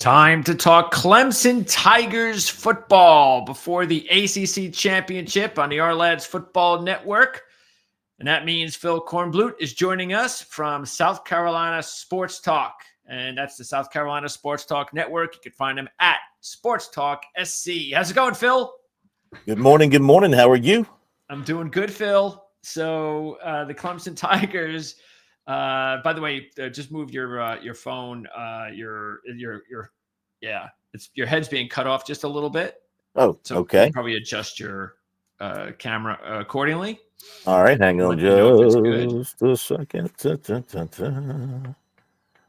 Time to talk Clemson Tigers football before the ACC championship on the Our Lads Football Network. And that means Phil Kornblut is joining us from South Carolina Sports Talk. And that's the South Carolina Sports Talk Network. You can find him at Sports Talk SC. How's it going, Phil? Good morning. Good morning. How are you? I'm doing good, Phil. So the Clemson Tigers, by the way, just move your phone, your head's being cut off just a little bit. Oh, so okay. Probably adjust your camera accordingly. All right, hang on just a second.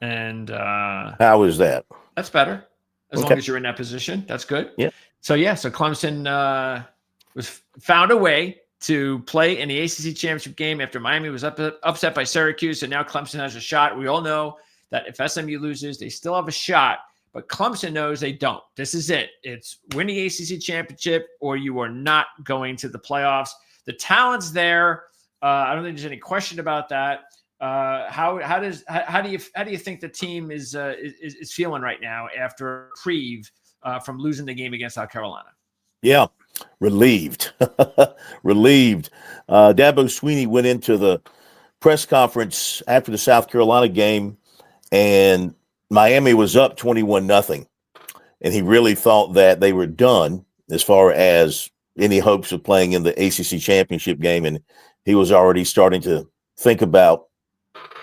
And how is that? That's better. As long as you're in that position, that's good. Yeah. So Clemson was found a way to play in the ACC championship game after Miami was upset by Syracuse, and now Clemson has a shot. We all know that if SMU loses, they still have a shot, but Clemson knows they don't. This is it. It's win the ACC championship, or you are not going to the playoffs. The talent's there. I don't think there's any question about that. How do you think the team is feeling right now after a reprieve from losing the game against South Carolina? Yeah, relieved. Relieved. Dabo Swinney went into the press conference after the South Carolina game, and Miami was up 21-0, and he really thought that they were done as far as any hopes of playing in the ACC championship game, and he was already starting to think about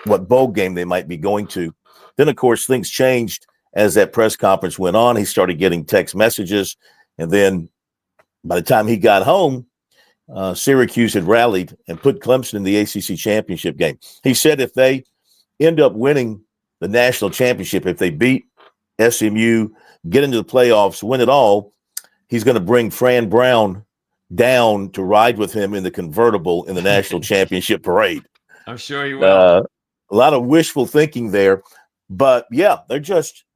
what bowl game they might be going to. Then, of course, things changed as that press conference went on. He started getting text messages, and then by the time he got home, Syracuse had rallied and put Clemson in the ACC championship game. He said if they end up winning the national championship, if they beat SMU, get into the playoffs, win it all, he's going to bring Fran Brown down to ride with him in the convertible in the national championship parade. I'm sure he will. A lot of wishful thinking there. But, yeah, they're just –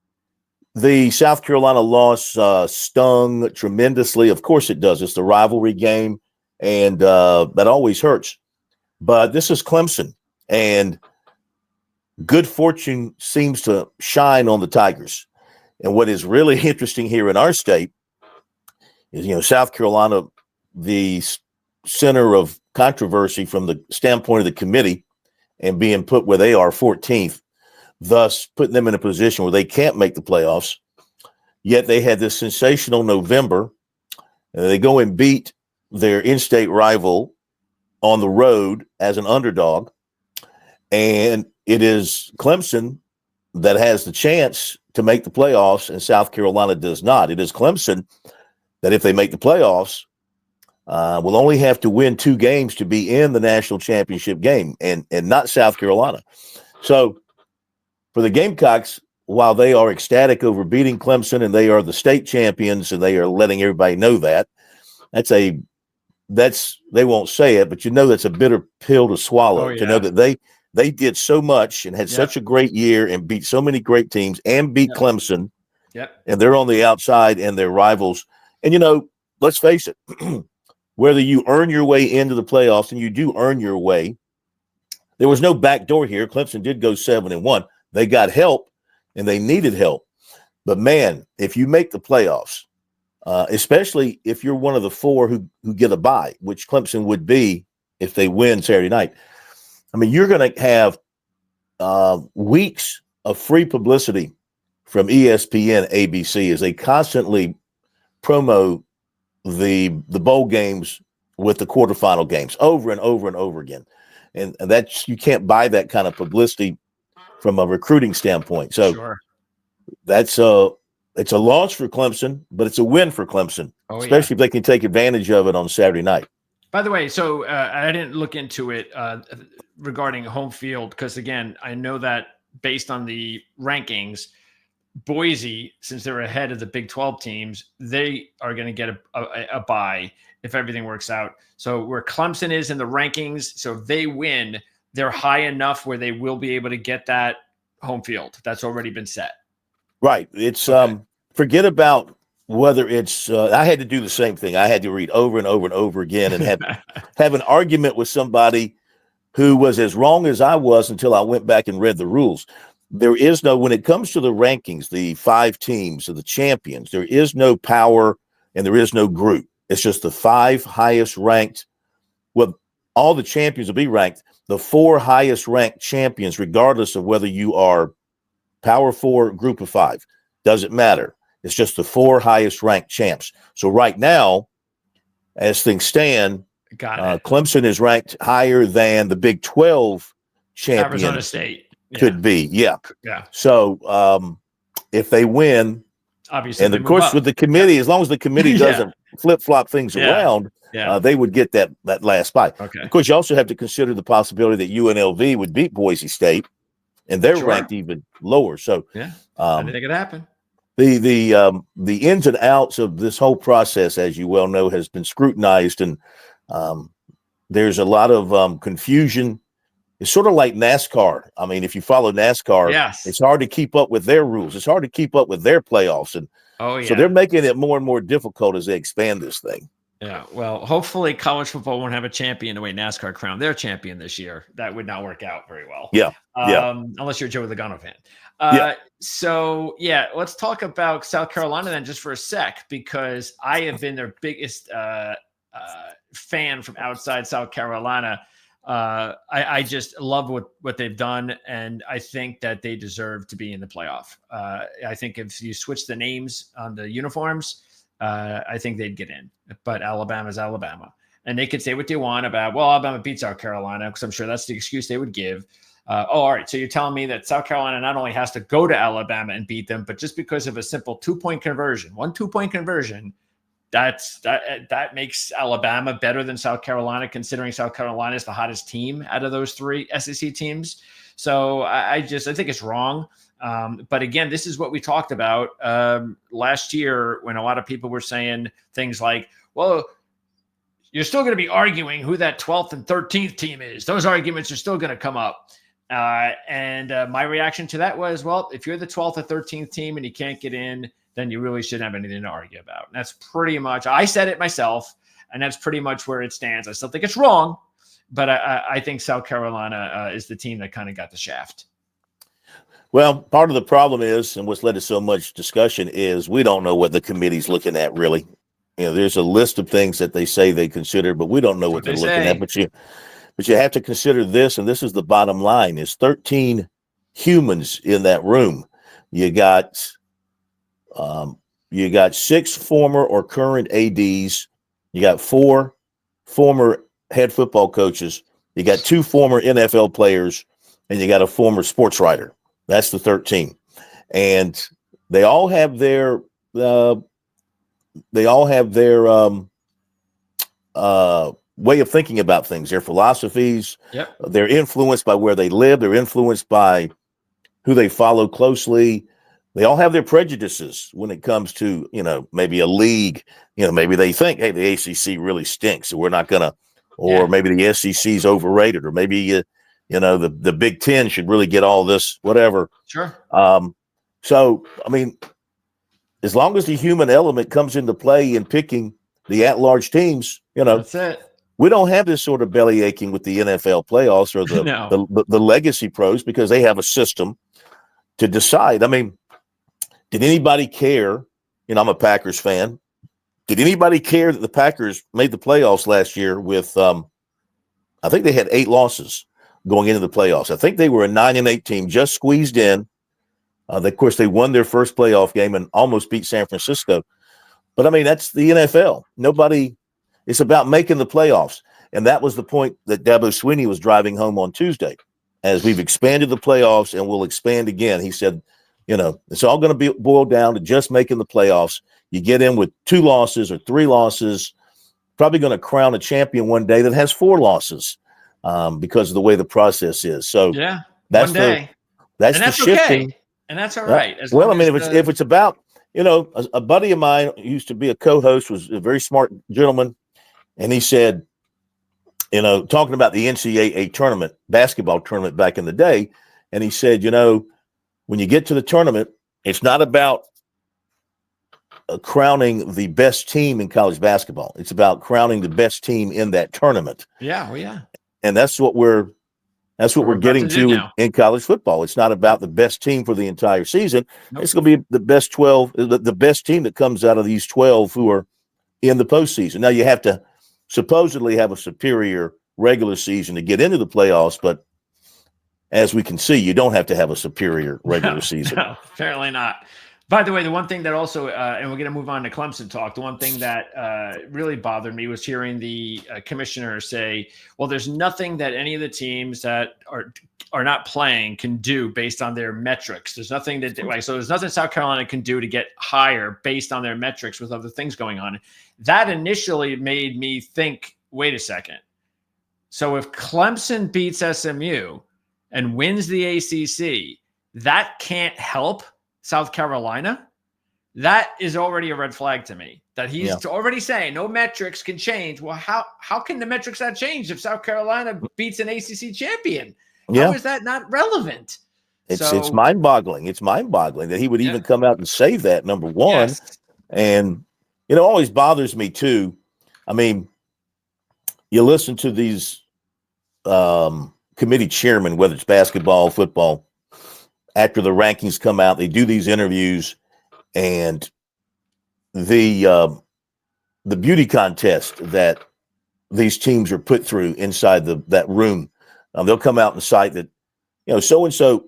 the South Carolina loss stung tremendously. Of course it does. It's the rivalry game, and that always hurts. But this is Clemson, and good fortune seems to shine on the Tigers. And what is really interesting here in our state is, South Carolina, the center of controversy from the standpoint of the committee and being put where they are 14th, thus putting them in a position where they can't make the playoffs. Yet they had this sensational November. They go and beat their in-state rival on the road as an underdog. And it is Clemson that has the chance to make the playoffs, and South Carolina does not. It is Clemson that, if they make the playoffs, will only have to win 2 games to be in the national championship game, and not South Carolina. So for the Gamecocks, while they are ecstatic over beating Clemson and they are the state champions and they are letting everybody know that, they won't say it, but that's a bitter pill to swallow. To know that they did so much and had such a great year and beat so many great teams and beat Clemson. Yep. And they're on the outside and they're rivals. And, let's face it, whether you earn your way into the playoffs, and you do earn your way, there was no backdoor here. Clemson did go 7-1. They got help, and they needed help. But, man, if you make the playoffs, especially if you're one of the 4 who get a bye, which Clemson would be if they win Saturday night, I mean, you're going to have weeks of free publicity from ESPN, ABC, as they constantly promo the bowl games with the quarterfinal games over and over and over again. And that's, you can't buy that kind of publicity from a recruiting standpoint. So it's a loss for Clemson, but it's a win for Clemson, especially if they can take advantage of it on Saturday night. By the way, so I didn't look into it regarding home field because, again, I know that based on the rankings, Boise, since they're ahead of the Big 12 teams, they are going to get a bye if everything works out. So where Clemson is in the rankings, so if they win, they're high enough where they will be able to get that home field. That's already been set. Right. It's forget about whether it's I had to do the same thing. I had to read over and over and over again and have an argument with somebody who was as wrong as I was until I went back and read the rules. there is no, when it comes to the rankings, the 5 teams of the champions, there is no power and there is no group. It's just the 5 highest ranked. Well, all the champions will be ranked. The 4 highest ranked champions, regardless of whether you are Power 4, Group of 5, doesn't matter. It's just the 4 highest ranked champs. So right now, as things stand, Clemson is ranked higher than the Big 12 champion. Arizona State could be, yeah. So if they win, obviously, and of course with the committee, as long as the committee doesn't flip flop things around, they would get that last spot. Okay. Of course, you also have to consider the possibility that UNLV would beat Boise State, and they're ranked even lower. So anything could happen. The ins and outs of this whole process, as you well know, has been scrutinized, and there's a lot of confusion. It's sort of like NASCAR. I mean, if you follow NASCAR, it's hard to keep up with their rules. It's hard to keep up with their playoffs, and so they're making it more and more difficult as they expand this thing. Yeah, well, hopefully college football won't have a champion the way NASCAR crowned their champion this year. That would not work out very well. Unless you're a Joey Logano fan. So, let's talk about South Carolina then just for a sec, because I have been their biggest fan from outside South Carolina. I just love what they've done, and I think that they deserve to be in the playoff. I think if you switch the names on the uniforms, I think they'd get in. But Alabama's Alabama. And they could say what they want about, well, Alabama beat South Carolina, because I'm sure that's the excuse they would give. All right. So you're telling me that South Carolina not only has to go to Alabama and beat them, but just because of a simple 2-point conversion, 1 2-point conversion, that makes Alabama better than South Carolina, considering South Carolina is the hottest team out of those 3 SEC teams. So I think it's wrong. But again, this is what we talked about last year, when a lot of people were saying things like, well, you're still going to be arguing who that 12th and 13th team is. Those arguments are still going to come up. And my reaction to that was, well, if you're the 12th or 13th team and you can't get in, then you really shouldn't have anything to argue about. And that's pretty much, I said it myself, and that's pretty much where it stands. I still think it's wrong, but I think South Carolina is the team that kind of got the shaft. Well, part of the problem is, and what's led to so much discussion, is we don't know what the committee's looking at, really. There's a list of things that they say they consider, but we don't know what they're looking at. But you have to consider this, and this is the bottom line: is 13 humans in that room. You got 6 former or current ADs. You got 4 former head football coaches. You got 2 former NFL players, and you got a former sports writer. That's the 13, and they all have their way of thinking about things, their philosophies. They're influenced by where they live. They're influenced by who they follow closely. They all have their prejudices when it comes to, maybe a league. Maybe they think, hey, the ACC really stinks, so we're not going to, or maybe the SEC is overrated, or maybe the Big Ten should really get all this, whatever. Sure. So, I mean, as long as the human element comes into play in picking the at-large teams, that's it. We don't have this sort of belly aching with the NFL playoffs or the legacy pros, because they have a system to decide. I mean, did anybody care? I'm a Packers fan. Did anybody care that the Packers made the playoffs last year with, I think they had 8 losses going into the playoffs. I think they were a 9-8 team, just squeezed in. Of course, they won their first playoff game and almost beat San Francisco. But, I mean, that's the NFL. It's about making the playoffs. And that was the point that Dabo Swinney was driving home on Tuesday. As we've expanded the playoffs and we'll expand again, he said, it's all going to be boiled down to just making the playoffs. You get in with 2 losses or 3 losses, probably going to crown a champion one day that has 4 losses because of the way the process is. So that's one day. That's the shifting. Okay. And that's all right. Well, I mean, if it's about, a buddy of mine who used to be a co-host, was a very smart gentleman, and he said, talking about the NCAA tournament, basketball tournament back in the day, and he said, when you get to the tournament, it's not about crowning the best team in college basketball. It's about crowning the best team in that tournament. Yeah, well, yeah. And that's what we're That's what we're about getting to do to now. in college football. It's not about the best team for the entire season. Nope. It's going to be the best 12, the best team that comes out of these 12 who are in the postseason. Now, you have to supposedly have a superior regular season to get into the playoffs, but as we can see, you don't have to have a superior regular season. No, apparently not. By the way, the one thing that also, and we're going to move on to Clemson talk, the one thing that really bothered me was hearing the commissioner say, well, there's nothing that any of the teams that are not playing can do based on their metrics. There's nothing that, so there's nothing South Carolina can do to get higher based on their metrics with other things going on. That initially made me think, wait a second. So if Clemson beats SMU and wins the ACC, that can't help South Carolina? That is already a red flag to me. That he's already saying no metrics can change. Well, how can the metrics not change if South Carolina beats an ACC champion? How is that not relevant? It's mind-boggling. It's mind-boggling that he would even come out and say that, number one. Yes. And it always bothers me, too. I mean, you listen to these committee chairmen, whether it's basketball, football, after the rankings come out, they do these interviews, and the beauty contest that these teams are put through inside that room, they'll come out and cite that, so-and-so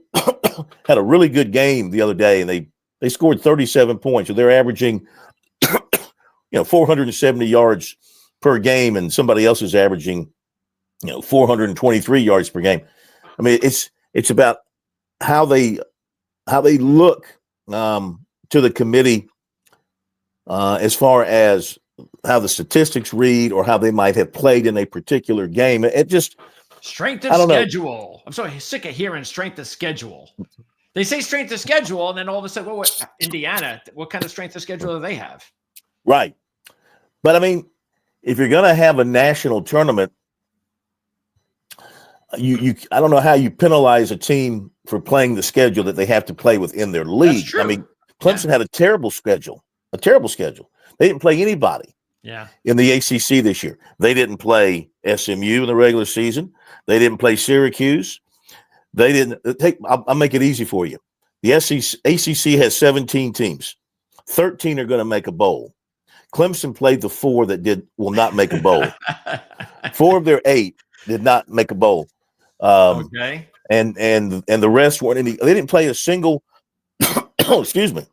had a really good game the other day, and they scored 37 points. So they're averaging, 470 yards per game, and somebody else is averaging, 423 yards per game. I mean, it's about how they look to the committee as far as how the statistics read or how they might have played in a particular game. It just strength of schedule. I'm so sick of hearing strength of schedule. They say strength of schedule, and then all of a sudden, Indiana, what kind of strength of schedule do they have? Right. But I mean, if you're going to have a national tournament, I don't know how you penalize a team for playing the schedule that they have to play within their league. I mean, Clemson had a terrible schedule. They didn't play anybody in the ACC this year. They didn't play SMU in the regular season. They didn't play Syracuse. They didn't I'll make it easy for you. The ACC has 17 teams. 13 are going to make a bowl. Clemson played the 4 that will not make a bowl. 4 of their 8 did not make a bowl. And the rest weren't any. They didn't play a single. Excuse me.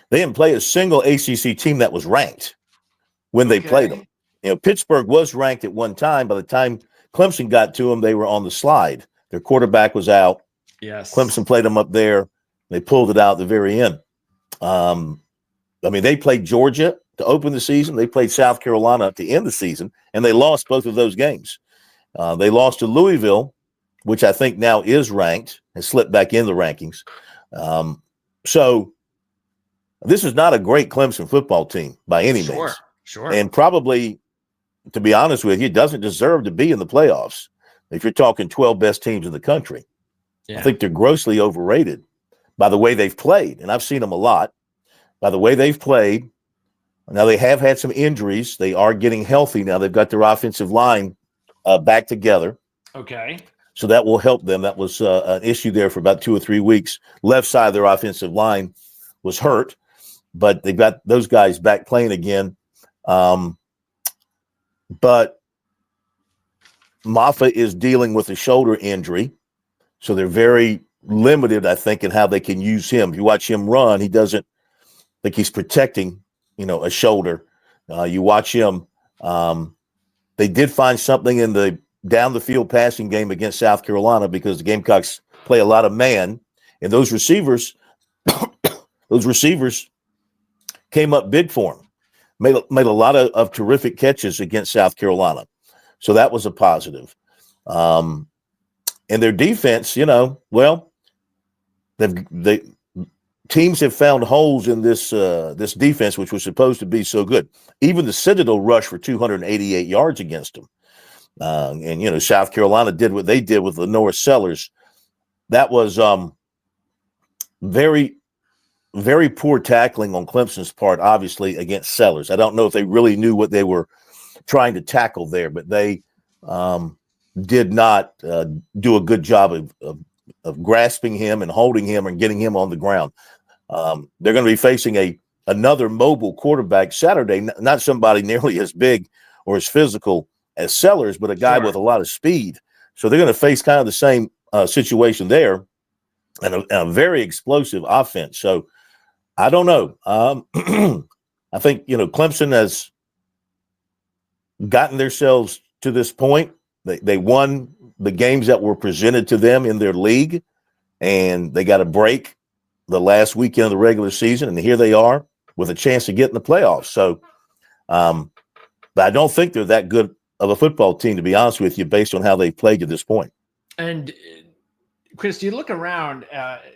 They didn't play a single ACC team that was ranked when they played them. Pittsburgh was ranked at one time. By the time Clemson got to them, they were on the slide. Their quarterback was out. Yes. Clemson played them up there. They pulled it out at the very end. They played Georgia to open the season. They played South Carolina to end the season, and they lost both of those games. They lost to Louisville, which I think now is ranked, has slipped back in the rankings. So this is not a great Clemson football team by any means. Sure. And probably, to be honest with you, doesn't deserve to be in the playoffs. If you're talking 12 best teams in the country, I think they're grossly overrated by the way they've played. And I've seen them a lot. By the way they've played, now they have had some injuries. They are getting healthy now. They've got their offensive line back together. Okay. So that will help them. That was an issue there for about 2 or 3 weeks. Left side of their offensive line was hurt, but they've got those guys back playing again. But Moffitt is dealing with a shoulder injury, so they're very limited, I think, in how they can use him. If you watch him run, he doesn't think he's protecting, a shoulder. You watch him. They did find something in the down the field passing game against South Carolina because the Gamecocks play a lot of man, and those receivers came up big for him. Made a lot of terrific catches against South Carolina. So that was a positive. And their defense, teams have found holes in this defense, which was supposed to be so good. Even the Citadel rushed for 288 yards against them. And South Carolina did what they did with Lenore Sellers. That was very, very poor tackling on Clemson's part, obviously, against Sellers. I don't know if they really knew what they were trying to tackle there, but they did not do a good job of grasping him and holding him and getting him on the ground. They're going to be facing another mobile quarterback Saturday, not somebody nearly as big or as physical as Sellers, but a guy with a lot of speed. So they're going to face kind of the same situation there, and a very explosive offense. So I don't know. I think, Clemson has gotten themselves to this point. They won the games that were presented to them in their league, and they got a break the last weekend of the regular season, and here they are with a chance to get in the playoffs. So, but I don't think they're that good of a football team, to be honest with you, based on how they've played to this point. And Chris, you look around,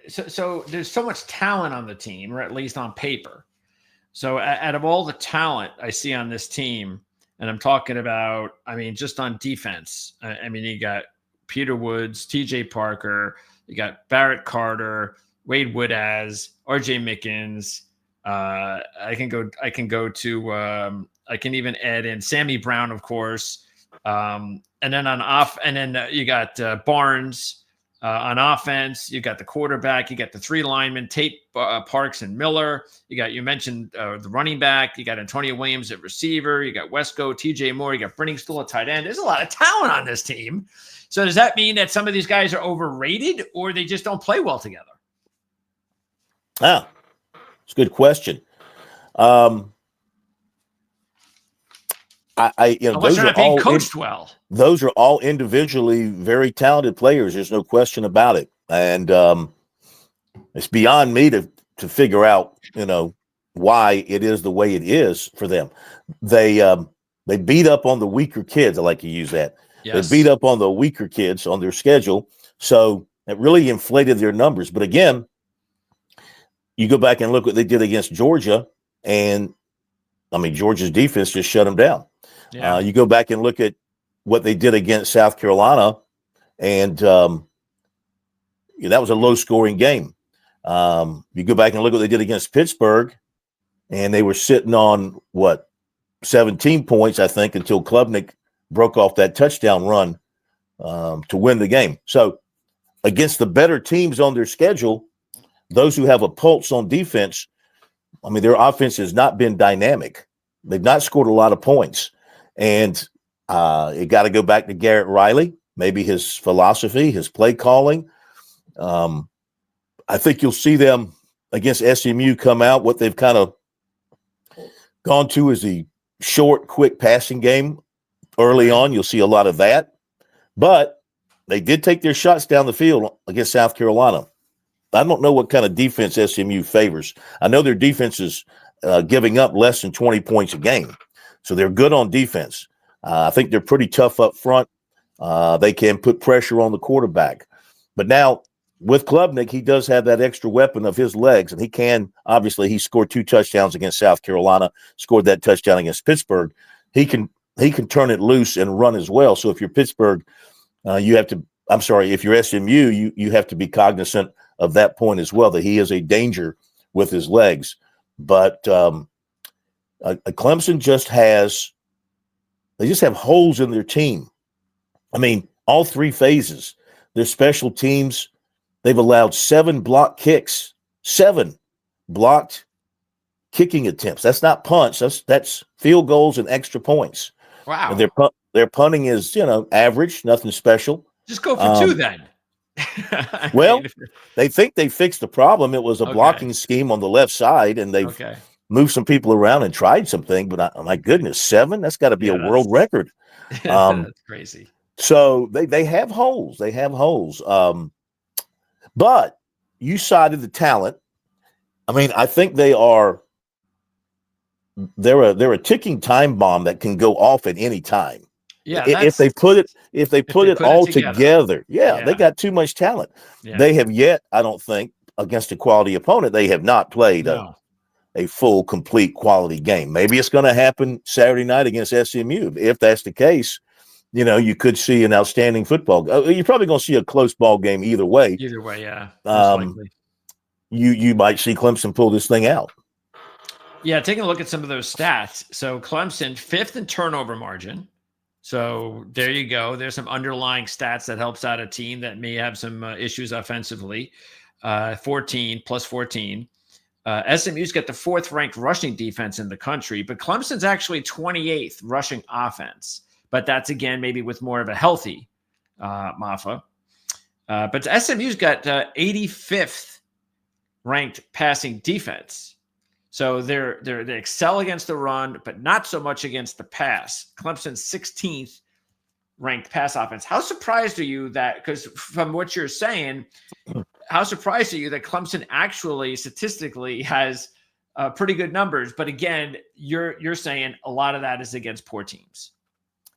so there's so much talent on the team, or at least on paper. So out of all the talent I see on this team, and I'm talking about, just on defense, you got Peter Woods, TJ Parker, you got Barrett Carter, Wade Woodaz, RJ Mickens. I can even add in Sammy Brown, of course. And then you got Barnes on offense. You got the quarterback. You got the three linemen, Tate, Parks, and Miller. You mentioned the running back. You got Antonio Williams at receiver. You got Wesco, TJ Moore. You got Brenningstool at tight end. There's a lot of talent on this team. So does that mean that some of these guys are overrated, or they just don't play well together? It's a good question. Those are not being coached well. Those are all individually very talented players. There's no question about it. And it's beyond me to figure out, why it is the way it is for them. They beat up on the weaker kids. I like to use that. Yes. They beat up on the weaker kids on their schedule. So it really inflated their numbers. But again, you go back and look what they did against Georgia, and Georgia's defense just shut them down. Yeah. You go back and look at what they did against South Carolina, and that was a low-scoring game. You go back and look at what they did against Pittsburgh, and they were sitting on, 17 points, I think, until Klubnik broke off that touchdown run to win the game. So against the better teams on their schedule, those who have a pulse on defense, their offense has not been dynamic. They've not scored a lot of points. And it got to go back to Garrett Riley, maybe his philosophy, his play calling. I think you'll see them against SMU come out. What they've kind of gone to is the short, quick passing game early on. You'll see a lot of that. But they did take their shots down the field against South Carolina. I don't know what kind of defense SMU favors. I know their defense is giving up less than 20 points a game. So they're good on defense. I think they're pretty tough up front. They can put pressure on the quarterback. But now with Klubnik, he does have that extra weapon of his legs, and he scored 2 touchdowns against South Carolina, scored that touchdown against Pittsburgh. He can turn it loose and run as well. So if you're Pittsburgh, if you're SMU, you have to be cognizant of that point as well, that he is a danger with his legs. But Clemson just have holes in their team. All 3 phases. Their special teams, they've allowed 7 block kicks, 7 blocked kicking attempts. That's not punts. That's field goals and extra points. Wow. And their punting is, average, nothing special. Just go for 2 then. They think they fixed the problem. It was a blocking scheme on the left side, and they've moved some people around and tried something. But my goodness, 7? That's got to be a world record. That's crazy. So they have holes. They have holes. But you cited the talent. I think they're a ticking time bomb that can go off at any time. Yeah, if they put it all together, they got too much talent. Yeah. They have yet, I don't think, against a quality opponent, they have not played a full, complete quality game. Maybe it's going to happen Saturday night against SMU. If that's the case, you could see an outstanding football. You're probably going to see a close ball game either way. Either way, yeah. You might see Clemson pull this thing out. Yeah, taking a look at some of those stats. So Clemson, 5th in turnover margin, So there you go. There's some underlying stats that helps out a team that may have some issues offensively. 14 plus 14. SMU's got the 4th ranked rushing defense in the country, but Clemson's actually 28th rushing offense. But that's, again, maybe with more of a healthy Maffa. But SMU's got 85th ranked passing defense. So they excel against the run, but not so much against the pass. Clemson's 16th ranked pass offense. How surprised are you that, because from what you're saying, how surprised are you that Clemson actually statistically has pretty good numbers? But again, you're saying a lot of that is against poor teams.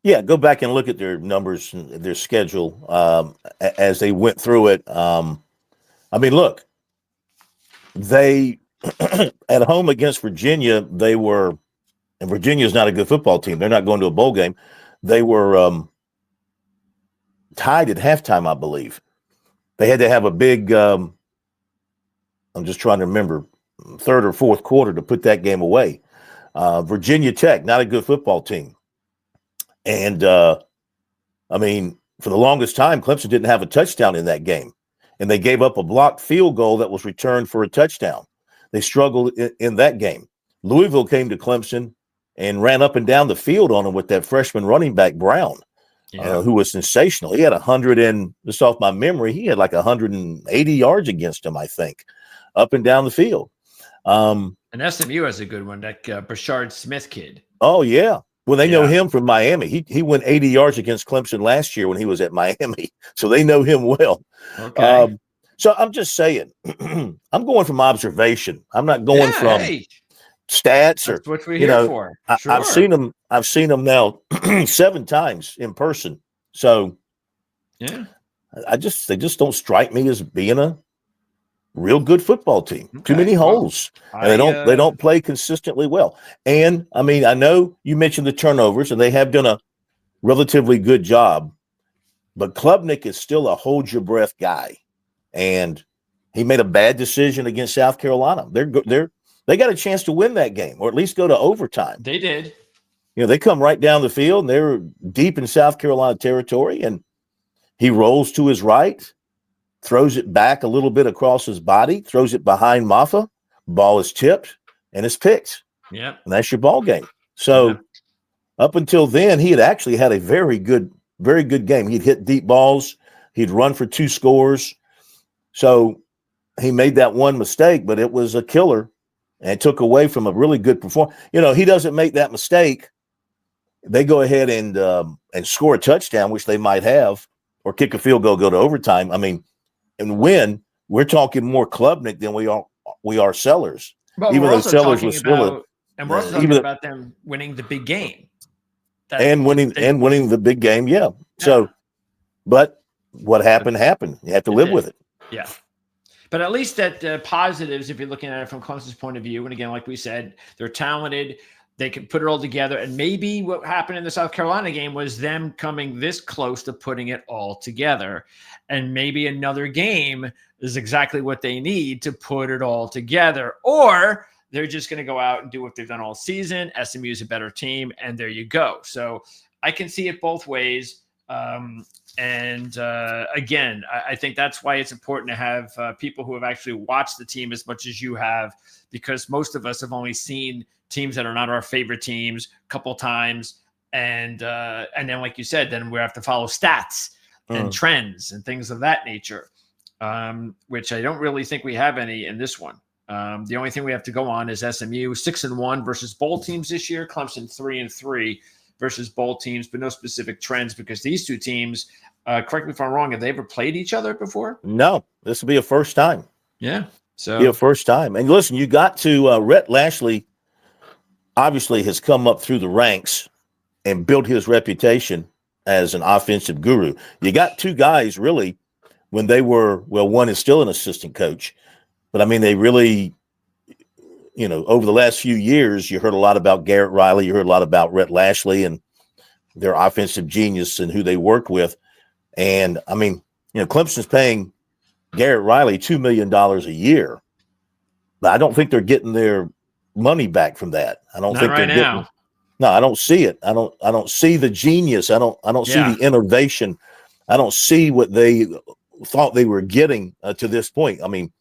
Yeah, go back and look at their numbers and their schedule as they went through it. I mean, look, they at home against Virginia, and Virginia's not a good football team. They're not going to a bowl game. They were tied at halftime, I believe. They had to have a big, I'm just trying to remember, 3rd or 4th quarter to put that game away. Virginia Tech, not a good football team. And, I mean, for the longest time, Clemson didn't have a touchdown in that game. And they gave up a blocked field goal that was returned for a touchdown. They struggled in that game. Louisville came to Clemson and ran up and down the field on them with that freshman running back, Brown. Who was sensational. He had 100 and, just off my memory, he had like 180 yards against him, I think, up and down the field. And SMU has a good one, that Brashard Smith kid. Oh, yeah. Well, they know him from Miami. He went 80 yards against Clemson last year when he was at Miami, so they know him well. Okay. So I'm just saying, I'm going from observation. I'm not going from stats, that's or what we're here for. Sure. I've seen them now 7 times in person. So yeah, they just don't strike me as being a real good football team. Okay. Too many holes, and they don't play consistently well. And I mean, I know you mentioned the turnovers, and they have done a relatively good job, but Klubnik is still a hold your breath guy, and he made a bad decision against South Carolina. They got a chance to win that game, or at least go to overtime. They did. You know, they come right down the field, and they're deep in South Carolina territory, and he rolls to his right, throws it back a little bit across his body, throws it behind Maffa, ball is tipped, and it's picked. Yeah. And that's your ball game. So up until then, he had actually had a very good game. He'd hit deep balls. He'd run for 2 scores. So he made that one mistake, but it was a killer, and it took away from a really good performance. You know, he doesn't make that mistake. They go ahead and score a touchdown, which they might have, or kick a field goal, go to overtime. I mean, and win. We're talking more Klubnik than we are Sellers. But even though Sellers was still and we're also talking about them winning the big game. Winning the big game, yeah. So, but what happened. You have to live with it. Yeah. But at least that positives, if you're looking at it from Clemson's point of view, and again, like we said, they're talented. They can put it all together. And maybe what happened in the South Carolina game was them coming this close to putting it all together. And maybe another game is exactly what they need to put it all together. Or they're just going to go out and do what they've done all season. SMU is a better team, and there you go. So I can see it both ways. Again, I think that's why it's important to have people who have actually watched the team as much as you have, because most of us have only seen teams that are not our favorite teams a couple times. And then, like you said, then we have to follow stats and trends and things of that nature, which I don't really think we have any in this one. The only thing we have to go on is SMU 6-1 versus bowl teams this year, Clemson 3-3 versus bowl teams, but no specific trends because these two teams, correct me if I'm wrong, have they ever played each other before? No, this will be a first time. Yeah. So be a first time. And listen, you got to Rhett Lashley obviously has come up through the ranks and built his reputation as an offensive guru. You got 2 guys really when they were, well, one is still an assistant coach, but I mean, they really, you know, over the last few years, you heard a lot about Garrett Riley. You heard a lot about Rhett Lashley and their offensive genius and who they worked with. And I mean, you know, Clemson's paying Garrett Riley $2 million a year, but I don't think they're getting their money back from that. I don't think they're getting. No, I don't see it. I don't see the genius. I don't see Yeah. the innovation. I don't see what they thought they were getting to this point. I mean,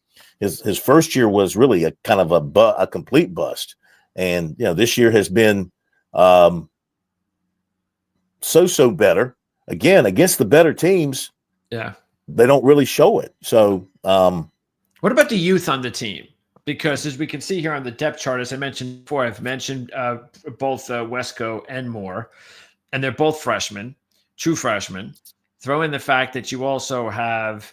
his first year was really a kind of a complete bust, and this year has been so better. Again, against the better teams, Yeah. they don't really show it. So, what about the youth on the team? Because as we can see here on the depth chart, as I mentioned before, I've mentioned both Wesco and Moore, and they're both freshmen, true freshmen. Throw in the fact that you also have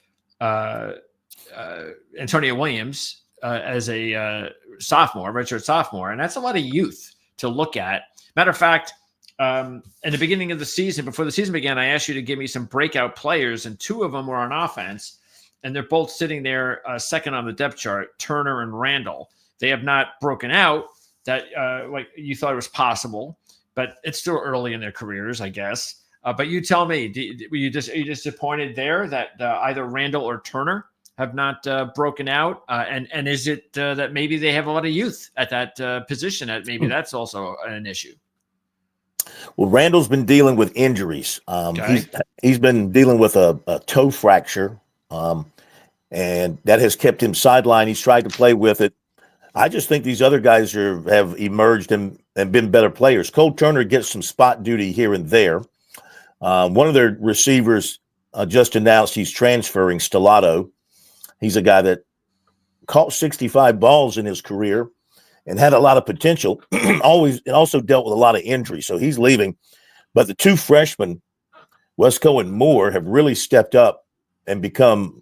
Antonio Williams as a sophomore, redshirt sophomore, and that's a lot of youth to look at. Matter of fact, in the beginning of the season, before the season began, I asked you to give me some breakout players, and two of them were on offense. And they're both sitting there second on the depth chart, Turner and Randall. They have not broken out that like you thought it was possible, but it's still early in their careers, I guess. But you tell me, are you disappointed there that either Randall or Turner have not broken out? And is it that maybe they have a lot of youth at that position? That maybe that's also an issue. Well, Randall's been dealing with injuries. Okay. He's been dealing with a toe fracture. And that has kept him sidelined. He's tried to play with it. I just think these other guys have emerged and been better players. Cole Turner gets some spot duty here and there. One of their receivers just announced he's transferring, Stellato. He's a guy that caught 65 balls in his career and had a lot of potential. Also dealt with a lot of injuries, so he's leaving. But the two freshmen, Wesco and Moore, have really stepped up and become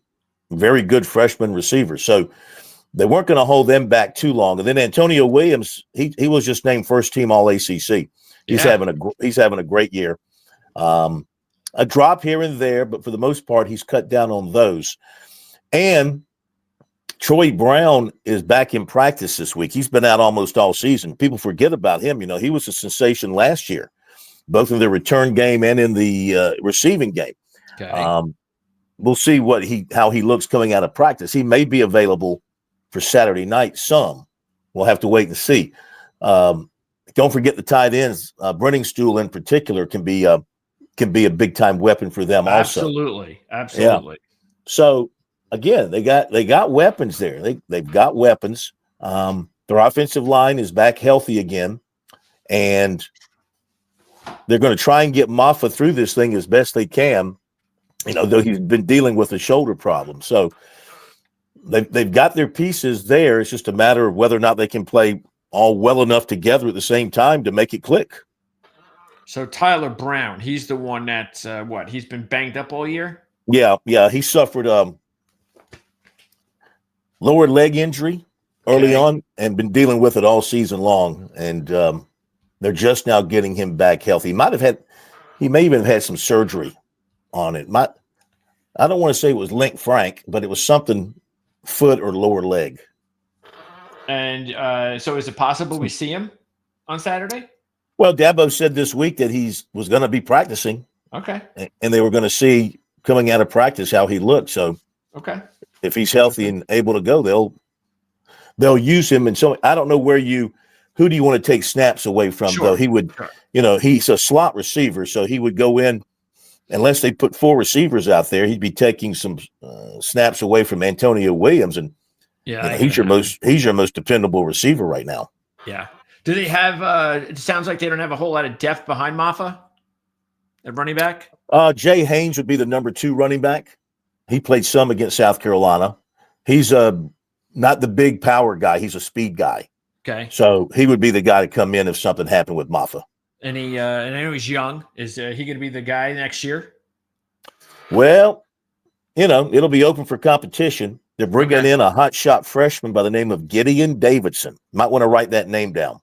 very good freshman receivers. So they weren't going to hold them back too long. And then Antonio Williams, he was just named first team All ACC. He's having a great year. A drop here and there, but for the most part, he's cut down on those. And Troy Brown is back in practice this week. He's been out almost all season. People forget about him. He was a sensation last year, both in the return game and in the receiving game. Okay. We'll see how he looks coming out of practice. He may be available for Saturday night. We'll have to wait and see. Don't forget the tight ends. Brenningstool in particular can be a big time weapon for them. Absolutely. Yeah. So again, they got weapons there. They've got weapons. Their offensive line is back healthy again, and they're going to try and get Maffa through this thing as best they can. Though he's been dealing with a shoulder problem. So they've got their pieces there. It's just a matter of whether or not they can play all well enough together at the same time to make it click. So Tyler Brown, he's the one that's he's been banged up all year? Yeah. He suffered lower leg injury early on and been dealing with it all season long. And they're just now getting him back healthy. He may even have had some surgery on it. I don't want to say it linked link frank, but it was something foot or lower leg. And so is it possible we see him on Saturday? Well, Dabo said this week that was going to be practicing. Okay. And they were going to see coming out of practice how he looked. So if he's healthy and able to go, they'll use him. And so I don't know who do you want to take snaps away from, though? He would, he's a slot receiver, so he would go in. Unless they put four receivers out there, he'd be taking some snaps away from Antonio Williams, and he's your most dependable receiver right now. Yeah. Do they have? It sounds like they don't have a whole lot of depth behind Maffa at running back. Jay Haynes would be the number 2 running back. He played some against South Carolina. He's not the big power guy. He's a speed guy. Okay. So he would be the guy to come in if something happened with Maffa. And and I know he's young. Is he going to be the guy next year? Well, it'll be open for competition. They're bringing in a hotshot freshman by the name of Gideon Davidson. Might want to write that name down.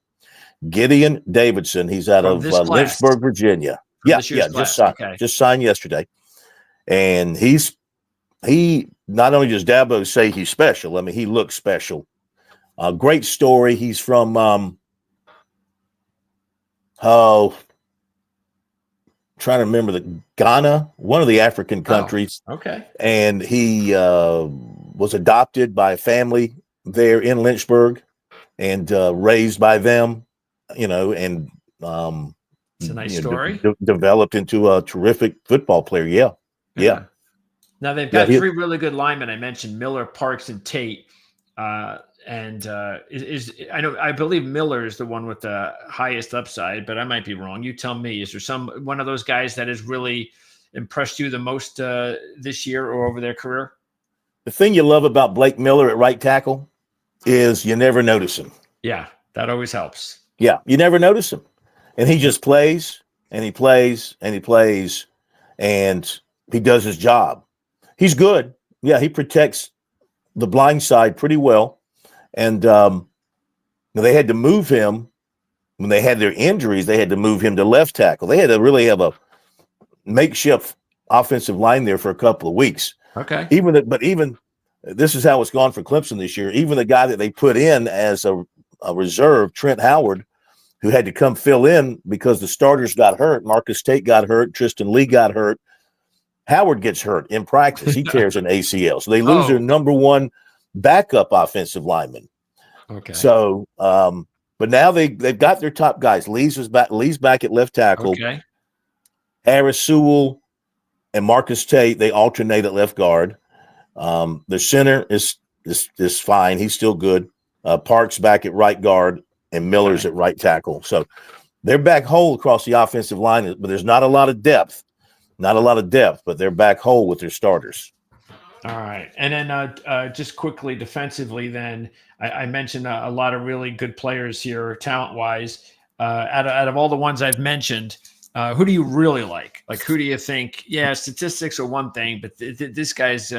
Gideon Davidson. He's out of Lynchburg, Virginia. Just signed yesterday. And he not only does Dabo say he's special. I mean, he looks special. Great story. He's from trying to remember Ghana, one of the African countries. Oh, okay. And he was adopted by a family there in Lynchburg and raised by them, and It's a nice story. Developed into a terrific football player. Yeah. Now they've got three really good linemen. I mentioned Miller, Parks, and Tate. I believe Miller is the one with the highest upside, but I might be wrong. You tell me. Is there one of those guys that has really impressed you the most this year or over their career? The thing you love about Blake Miller at right tackle is you never notice him. Yeah, that always helps. Yeah, you never notice him. And he just plays and he plays and he plays and he does his job. He's good. Yeah, he protects the blind side pretty well. And they had to move him when they had their injuries. They had to move him to left tackle. They had to really have a makeshift offensive line there for a couple of weeks. Okay. Even this is how it's gone for Clemson this year. Even the guy that they put in as a reserve, Trent Howard, who had to come fill in because the starters got hurt. Marcus Tate got hurt. Tristan Lee got hurt. Howard gets hurt in practice. He tears an ACL. So they lose their number one backup offensive lineman. Okay. So, but now they've got their top guys. Lee's back at left tackle. Okay. Harris Sewell and Marcus Tate, they alternate at left guard. The center is fine. He's still good. Parks back at right guard and Miller's at right tackle. So they're back whole across the offensive line, but there's not a lot of depth. But they're back whole with their starters. All right. And then just quickly defensively, then I mentioned a lot of really good players here, talent-wise. Out of all the ones I've mentioned, who do you really like? Like, who do you think? Yeah, statistics are one thing, but this guy's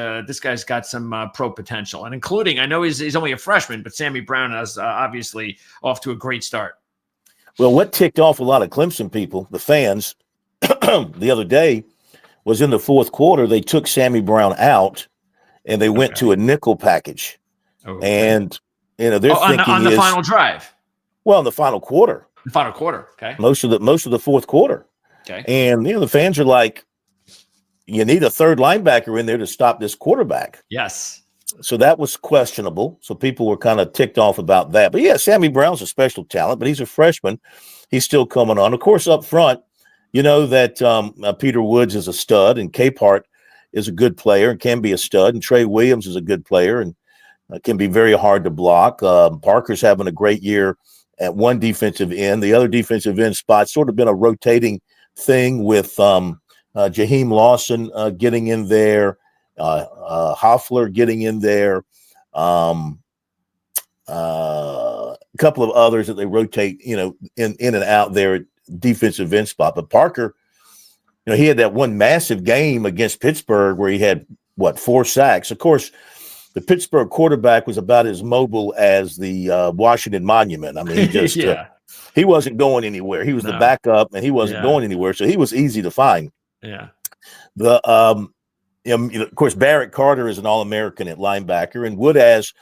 got some pro potential, and including, I know he's only a freshman, but Sammy Brown is obviously off to a great start. Well, what ticked off a lot of Clemson people, the fans, the other day was in the fourth quarter. They took Sammy Brown out, and they went to a nickel package, and they're thinking on the final drive. Well, in the final quarter. The final quarter, okay. Most of the fourth quarter. Okay. And the fans are like, you need a third linebacker in there to stop this quarterback. Yes. So that was questionable. So people were kind of ticked off about that. But yeah, Sammy Brown's a special talent, but he's a freshman. He's still coming on. Of course, up front, you know that Peter Woods is a stud, and Capehart is a good player and can be a stud, and Trey Williams is a good player and can be very hard to block. Parker's having a great year at one defensive end. The other defensive end spot's sort of been a rotating thing with Jaheim Lawson getting in there, Hoffler getting in there, a couple of others that they rotate, in and out there at defensive end spot. But Parker, he had that one massive game against Pittsburgh where he had, 4 sacks. Of course, the Pittsburgh quarterback was about as mobile as the Washington Monument. I mean, he just he wasn't going anywhere. He was the backup, and he wasn't going anywhere, so he was easy to find. Yeah. Of course, Barrett Carter is an All-American at linebacker, and Woodaz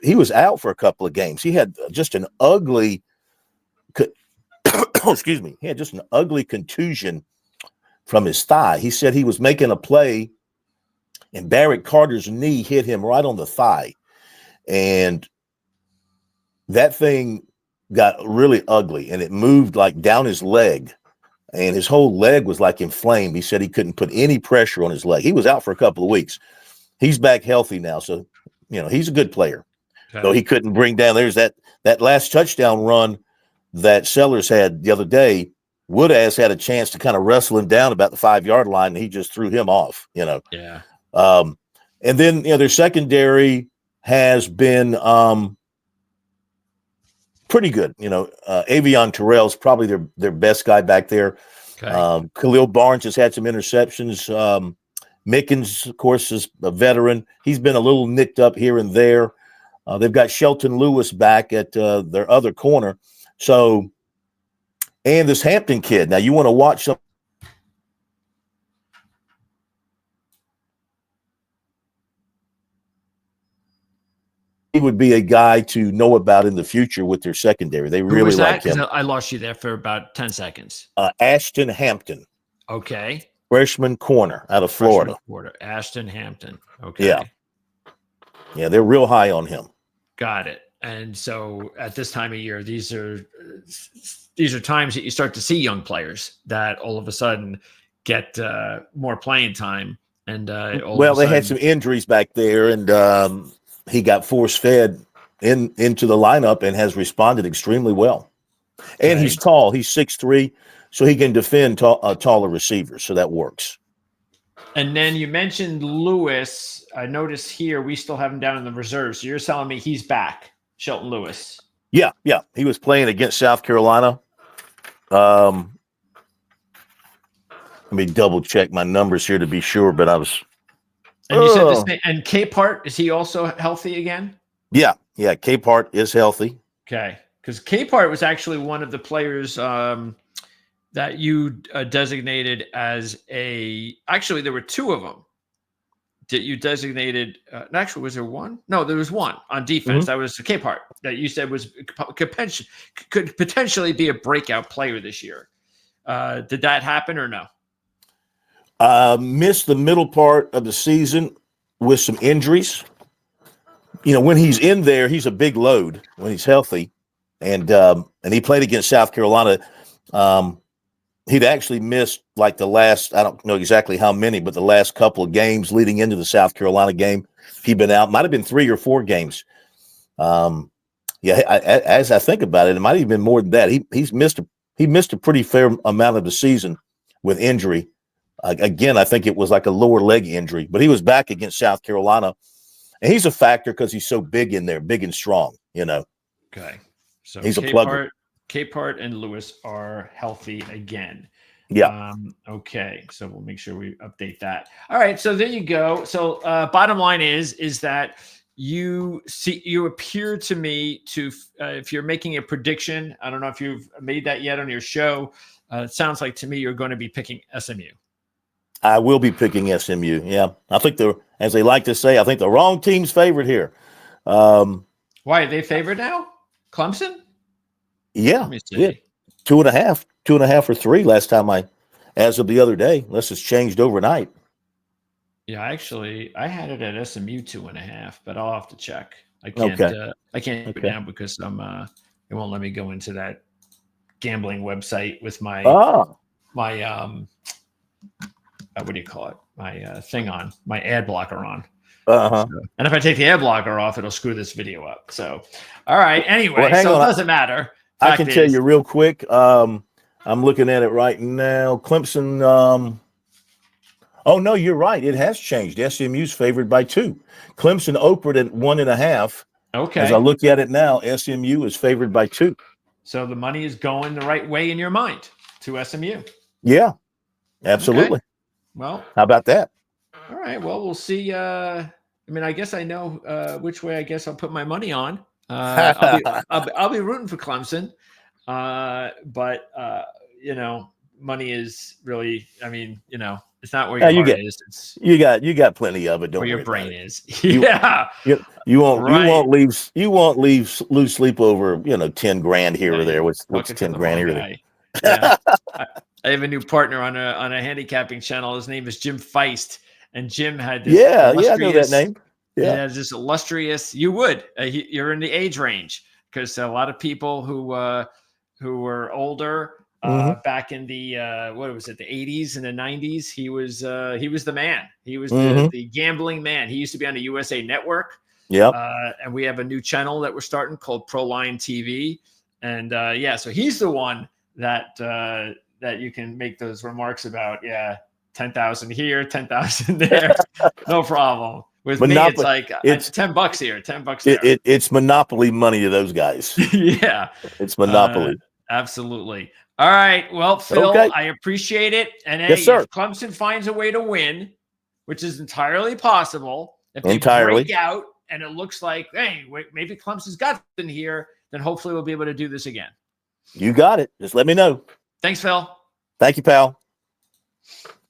he was out for a couple of games. He had just an ugly excuse me. He had just an ugly contusion from his thigh. He said he was making a play, and Barrett Carter's knee hit him right on the thigh. And that thing got really ugly, and it moved like down his leg, and his whole leg was like inflamed. He said he couldn't put any pressure on his leg. He was out for a couple of weeks. He's back healthy now, so he's a good player. Okay. Though he couldn't bring down. There's that last touchdown run that Sellers had the other day. Woodaz had a chance to kind of wrestle him down about the 5-yard line, and he just threw him off. Yeah. And then their secondary has been pretty good. Avion Terrell's probably their best guy back there. Okay. Khalil Barnes has had some interceptions. Mickens, of course, is a veteran. He's been a little nicked up here and there. They've got Shelton Lewis back at their other corner. So, and this Hampton kid. Now, you want to watch some. He would be a guy to know about in the future with their secondary. They really like him. I lost you there for about 10 seconds. Ashton Hampton. Okay. Freshman corner out of Florida. Ashton Hampton. Okay. Yeah, they're real high on him. Got it. And so at this time of year, these are times that you start to see young players that all of a sudden get more playing time. And well, they had some injuries back there, and he got force fed into the lineup and has responded extremely well. And he's tall. He's 6'3", so he can defend taller receivers. So that works. And then you mentioned Lewis. I noticed here we still have him down in the reserve. So you're telling me he's back, Shelton Lewis. Yeah. He was playing against South Carolina. Let me double check my numbers here to be sure, but I was. And you said this name. And Capehart, is he also healthy again? Yeah. Capehart is healthy. Okay, because Capehart was actually one of the players that you designated as a. Actually, there were two of them that you designated. Actually, was there one? No, there was one on defense. That was Capehart that you said could potentially be a breakout player this year. Did that happen or no? Missed the middle part of the season with some injuries. When he's in there, he's a big load when he's healthy, and he played against South Carolina. He'd actually missed like the last, I don't know exactly how many, but the last couple of games leading into the South Carolina game, he'd been out. Might have been 3 or 4 games. As I think about it, it might have been more than that. He missed a pretty fair amount of the season with injury. Again, I think it was like a lower leg injury, but he was back against South Carolina. And he's a factor because he's so big in there, big and strong, Okay. So he's a plugger. Capehart and Lewis are healthy again. Yeah. Okay. So we'll make sure we update that. All right. So there you go. So bottom line is that you appear to me to, if you're making a prediction, I don't know if you've made that yet on your show. It sounds like to me you're going to be picking SMU. I will be picking SMU. Yeah. I think as they like to say, I think the wrong team's favorite here. Why are they favored now? Clemson? Yeah. 2.5 or 3 last time as of the other day, unless it's changed overnight. Yeah, actually, I had it at SMU 2.5, but I'll have to check. I can't. I can't put it down because it won't let me go into that gambling website with my what do you call it? My thing on, my ad blocker on. So, and if I take the ad blocker off, it'll screw this video up. So, all right. Anyway, it doesn't matter. I can tell you real quick. I'm looking at it right now. Clemson. Oh no, you're right. It has changed. SMU's favored by 2. Clemson opened at 1.5. Okay. As I look at it now, SMU is favored by 2. So the money is going the right way in your mind to SMU. Yeah, absolutely. Okay. Well, how about that? All right. Well, we'll see. I guess I know which way I guess I'll put my money on. I'll be rooting for Clemson, but money is really. It's not where your heart is. You got plenty of it. Don't where your worry brain about is. Yeah. You won't lose sleep over 10 grand here or there. What's 10 grand here or there? Yeah. I have a new partner on a handicapping channel. His name is Jim Feist, and Jim had this. I know that name. Yeah, this illustrious. You would. You're in the age range because a lot of people who were older back in the the 80s and the 90s. He was the man. He was the gambling man. He used to be on the USA Network. Yeah. And we have a new channel that we're starting called ProLine TV, and so he's the one that you can make those remarks about. Yeah, 10,000 here, 10,000 there, no problem. With me, it's like it's $10 here, $10 there. It's monopoly money to those guys. Yeah, it's monopoly. Absolutely. All right. Well, Phil, I appreciate it. And hey, if Clemson finds a way to win, which is entirely possible, if they break out and it looks like, hey, maybe Clemson's got something here, then hopefully we'll be able to do this again. You got it. Just let me know. Thanks, Phil. Thank you, pal.